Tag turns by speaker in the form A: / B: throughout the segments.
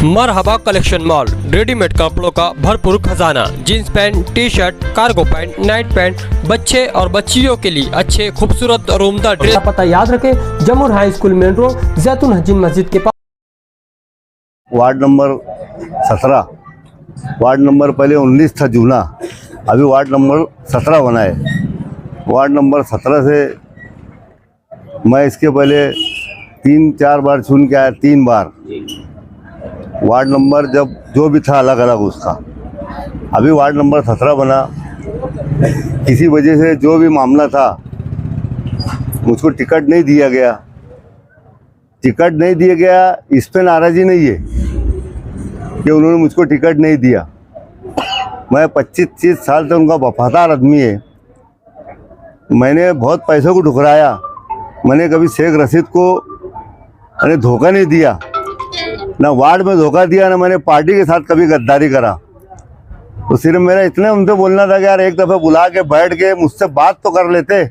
A: मरहबा collection mall, readymade कपड़ों का भरपूर खजाना। Jeans pant, T shirt, cargo pant, night pant, बच्चे और बच्चियों के लिए अच्छे खूबसूरत और उम्दा ड्रेस। पता याद रखे, जमुर हाई स्कूल मेन रोड, जैतून हजीन मस्जिद के पास।
B: वार्ड नंबर 17, वार्ड नंबर पहले 19 था जूना, अभी वार्ड नंबर 17 बना है। वार्ड नंबर 17 से मैं इसके पहले 3-4 बार चुन के आया, 3 बार। वार्ड नंबर जब जो भी था अलग अलग उसका, अभी वार्ड नंबर 17 बना। किसी वजह से जो भी मामला था, मुझको टिकट नहीं दिया गया। टिकट नहीं दिया गया, इस पे नाराज़ी नहीं है कि उन्होंने मुझको टिकट नहीं दिया। मैं 25-30 साल से उनका वफादार आदमी है। मैंने बहुत पैसों को ठुकराया। मैंने कभी शेख रशीद को मैंने धोखा नहीं दिया, ना वार्ड में धोखा दिया, ना मैंने पार्टी के साथ कभी गद्दारी करा। तो सिर्फ मेरा इतने उनसे बोलना था कि यार एक दफ़ा बुला के बैठ के मुझसे बात तो कर लेते।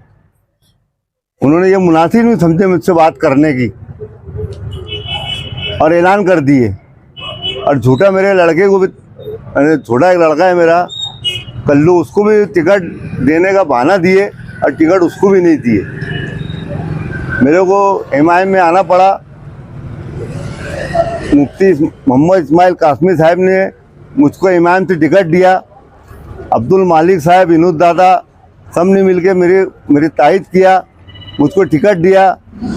B: उन्होंने ये मुनासिब नहीं समझे मुझसे बात करने की और ऐलान कर दिए। और झूठा मेरे लड़के को भी, छोटा एक लड़का है मेरा कल्लू, उसको भी टिकट देने का बहाना दिए और टिकट उसको भी नहीं दिए। मेरे को एमआईएम में आना पड़ा। मुफ्ती मोहम्मद इस्माइल कासमी साहब ने मुझको एमआईएम से टिकट दिया। अब्दुल मालिक साहब, विनोद दादा, सब ने मिलके मेरी तायद किया, मुझको टिकट दिया।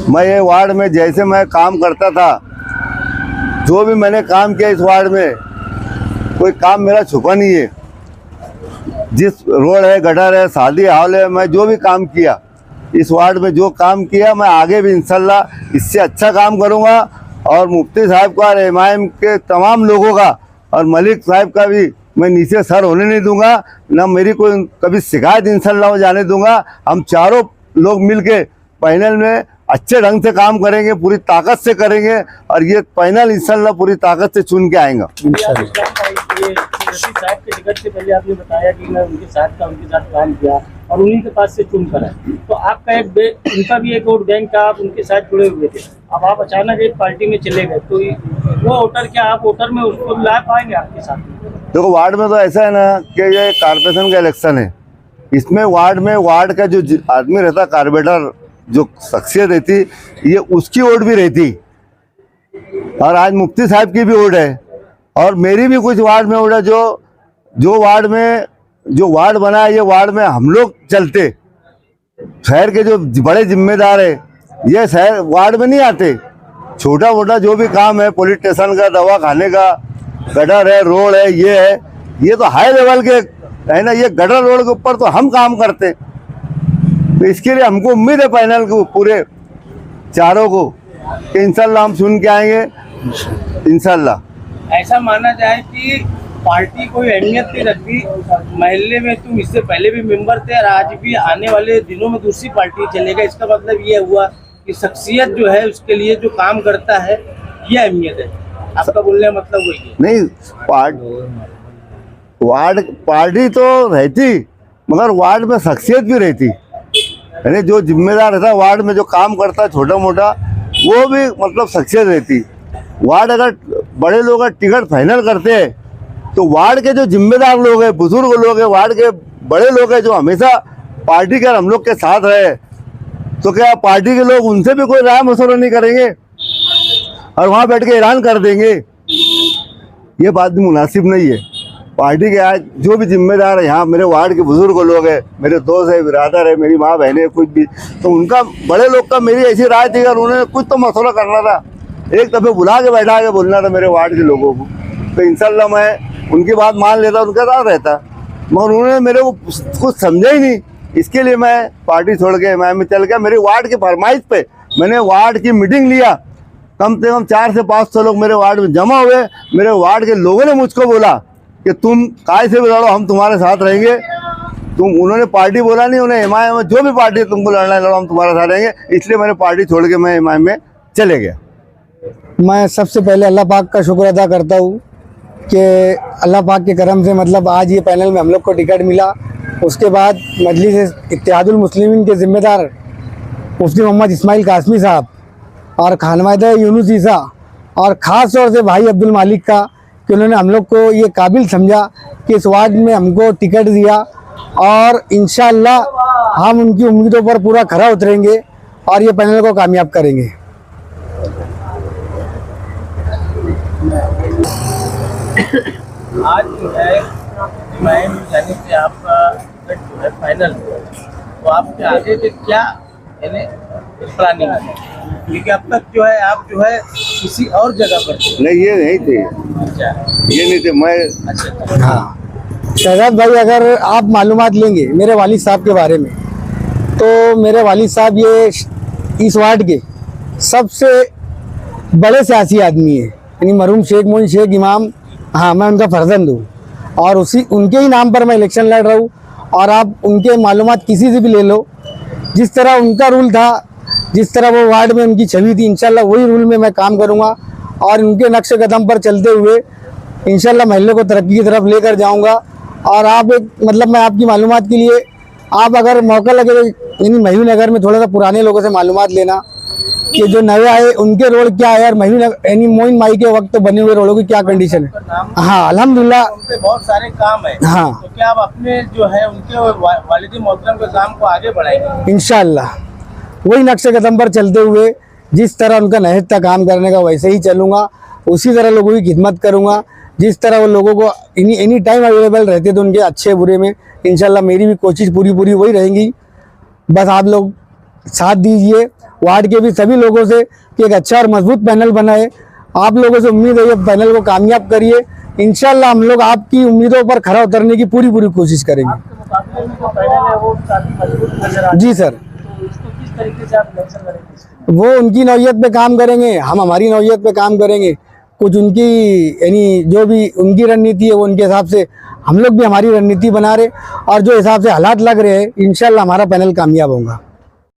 B: मैं ये वार्ड में जैसे मैं काम करता था, जो भी मैंने काम किया इस वार्ड में, कोई काम मेरा छुपा नहीं है। जिस रोड है, गटर है, शादी हॉल है, मैं जो भी काम किया इस वार्ड में, जो काम किया, मैं आगे भी इंशाल्लाह इससे अच्छा काम करूँगा। और मुफ्ती साहब का और एमआईएम के तमाम लोगों का और मलिक साहब का भी मैं नीचे सर होने नहीं दूंगा, ना मेरी कोई कभी शिकायत इंशाल्लाह हो जाने दूंगा। हम चारों लोग मिलके पैनल में अच्छे ढंग से काम करेंगे, पूरी ताकत से करेंगे और ये पैनल इंशाल्लाह पूरी ताकत से चुन के आएगा।
C: साहब के टिकट से पहले आपने बताया कि मैं उनके साथ काम किया और उन्हीं के पास से चुन कर आए, तो आपका उनका भी एक वोट बैंक का, आप उनके साथ जुड़े हुए थे। अब आप अचानक एक पार्टी में चले गए, तो वो वोटर, क्या आप वोटर में उसको ला पाएंगे आपके साथ? देखो,
B: वार्ड में तो ऐसा है ना कि ये कारपोरेशन का इलेक्शन है। इसमें वार्ड का जो आदमी रहता, कारपोरेटर जो शख्सियत रहती, ये उसकी वोट भी रहती। और आज मुफ्ती साहब की भी वोट है और मेरी भी कुछ वार्ड में वोट है। जो वार्ड में जो वार्ड बना है, ये वार्ड में हम लोग चलते। शहर के जो बड़े जिम्मेदार है, ये शहर वार्ड में नहीं आते। छोटा मोटा जो भी काम है, पुलिस स्टेशन का, दवा खाने का, गटर है, रोड है, ये तो हाई लेवल के है ना। ये गटर रोड के ऊपर तो हम काम करते। तो इसके लिए हमको उम्मीद है पैनल को, पूरे चारों को, कि इंशाल्लाह हम सुन के आएंगे इंशाल्लाह।
C: ऐसा माना जाए कि पार्टी कोई अहमियत नहीं रखती। महल्ले में तुम इससे पहले भी मेंबर थे और आज भी आने वाले दिनों में दूसरी पार्टी चलेगा। इसका मतलब ये हुआ कि शख्सियत जो है, उसके लिए जो काम करता है, ये अहमियत है। आपका बोलने का मतलब वही है?
B: नहीं, पार्टी तो रहती, मगर वार्ड में शख्सियत भी रहती। यानी जो जिम्मेदार रहता वार्ड में, जो काम करता छोटा मोटा, वो भी मतलब शख्सियत रहती। वार्ड अगर बड़े लोग टिकट फाइनल करते हैं, तो वार्ड के जो जिम्मेदार लोग हैं, बुजुर्ग लोग हैं, वार्ड के बड़े लोग हैं, जो हमेशा पार्टी के हम लोग के साथ रहे, तो क्या पार्टी के लोग उनसे भी कोई राय मशवरा नहीं करेंगे और वहाँ बैठ के ऐलान कर देंगे? ये बात भी मुनासिब नहीं है। पार्टी के आज जो भी जिम्मेदार है, यहाँ मेरे वार्ड के बुजुर्ग लोग हैं, मेरे दोस्त है, बिरादर है, मेरी माँ बहन है, कुछ भी, तो उनका, बड़े लोग का मेरी ऐसी राय थी, अगर उन्होंने कुछ तो मसला करना था, एक दफ़े बुला के बैठा के बोलना था मेरे वार्ड के लोगों को, तो इंशाल्लाह मैं उनकी बात मान लेता, उनका साथ रहता। मगर उन्होंने मेरे को कुछ समझा ही नहीं। इसके लिए मैं पार्टी छोड़ के एमआईएम में चल गया। मेरी वार्ड की फरमाइश पे मैंने वार्ड की मीटिंग लिया। कम से कम 400 से 500 लोग मेरे वार्ड में जमा हुए। मेरे वार्ड के लोगों ने मुझको बोला कि तुम काय से भी लड़ो, हम तुम्हारे साथ रहेंगे। उन्होंने पार्टी बोला नहीं, उन्हें एमआईएम में जो भी पार्टी तुमको लड़ना है लड़ो, हम तुम्हारे साथ रहेंगे। इसलिए मैंने पार्टी छोड़ के मैं एमआईएम में चले गया।
D: मैं सबसे पहले अल्लाह पाक का शुक्र अदा करता हूँ कि अल्लाह पाक के करम से मतलब आज ये पैनल में हम लोग को टिकट मिला। उसके बाद मजलिस इत्तेहादुल मुस्लिमीन के ज़िम्मेदार मुफ्ती मोहम्मद इस्माइल कासमी साहब और खानवादा यूनुस ईसा और ख़ास तौर से भाई अब्दुल मालिक का कि उन्होंने हम लोग को ये काबिल समझा कि इस वार्ड में हमको टिकट दिया, और इंशाअल्लाह हम उनकी उम्मीदों पर पूरा खरा उतरेंगे और ये पैनल को कामयाब करेंगे।
C: आज जो है जाने से आपका टिकट जो है फाइनल, तो आपके आगे के क्या प्लानिंग है? क्योंकि अब तक जो है आप जो है किसी और जगह पर थे।
B: नहीं, ये नहीं थे,
C: अच्छा,
B: ये नहीं थे। मैं
C: अच्छा,
D: हाँ शहजाद भाई, अगर आप मालूमात लेंगे मेरे वालिद साहब के बारे में, तो मेरे वालिद साहब ये इस वार्ड के सबसे बड़े सियासी आदमी है, यानी मरहूम शेख मोइन शेख इमाम, हाँ मैं उनका फर्जंद हूँ और उनके ही नाम पर मैं इलेक्शन लड़ रहा हूँ। और आप उनके मालूमात किसी से भी ले लो, जिस तरह उनका रूल था, जिस तरह वो वार्ड में उनकी छवि थी, इंशाल्लाह वही रूल में मैं काम करूँगा और उनके नक्श कदम पर चलते हुए इंशाल्लाह महल्ले को तरक्की की तरफ लेकर जाऊँगा। और आप एक मतलब मैं आपकी मालूमात के लिए, आप अगर मौका लगे तो यानी महबूब नगर में थोड़ा सा पुराने लोगों से मालूमात लेना कि जो नए आए उनके रोड क्या है, और महबूब नगर यानी मोइन माई के वक्त बने हुए रोडों की क्या कंडीशन है। हाँ अल्हम्दुलिल्लाह,
C: उनके बहुत सारे काम है।
D: हाँ,
C: तो क्या आप अपने जो है उनके वालिद मोहतरम के काम को आगे बढ़ाएंगे?
D: इंशाअल्लाह वही नक्शे कदम पर चलते हुए जिस तरह उनका नहज था काम करने का, वैसे ही चलूँगा, उसी तरह लोगों की खिदमत करूँगा, जिस तरह वो लोगों को एनी टाइम अवेलेबल रहते थे उनके अच्छे बुरे में। इंशाल्लाह मेरी भी कोशिश पूरी वही रहेंगी। बस आप लोग साथ दीजिए वार्ड के भी सभी लोगों से कि एक अच्छा और मजबूत पैनल बनाए। आप लोगों से उम्मीद है ये पैनल को कामयाब करिए। इंशाल्लाह हम लोग आपकी उम्मीदों पर खरा उतरने की पूरी कोशिश करेंगे।
C: आपके मुकाबले में जो पैनल है वो काफी मजबूत नजर आ रहा है।
D: जी सर,
C: तो इसको किस तरीके से आप इलेक्शन करेंगे?
D: वो उनकी नौयत पे काम करेंगे, हम हमारी नौयत पे काम करेंगे। कुछ उनकी यानी जो भी उनकी रणनीति है वो उनके हिसाब से हम लोग भी हमारी रणनीति बना रहे, और जो हिसाब से हालात लग रहे हैं इंशाल्लाह हमारा पैनल कामयाब होगा।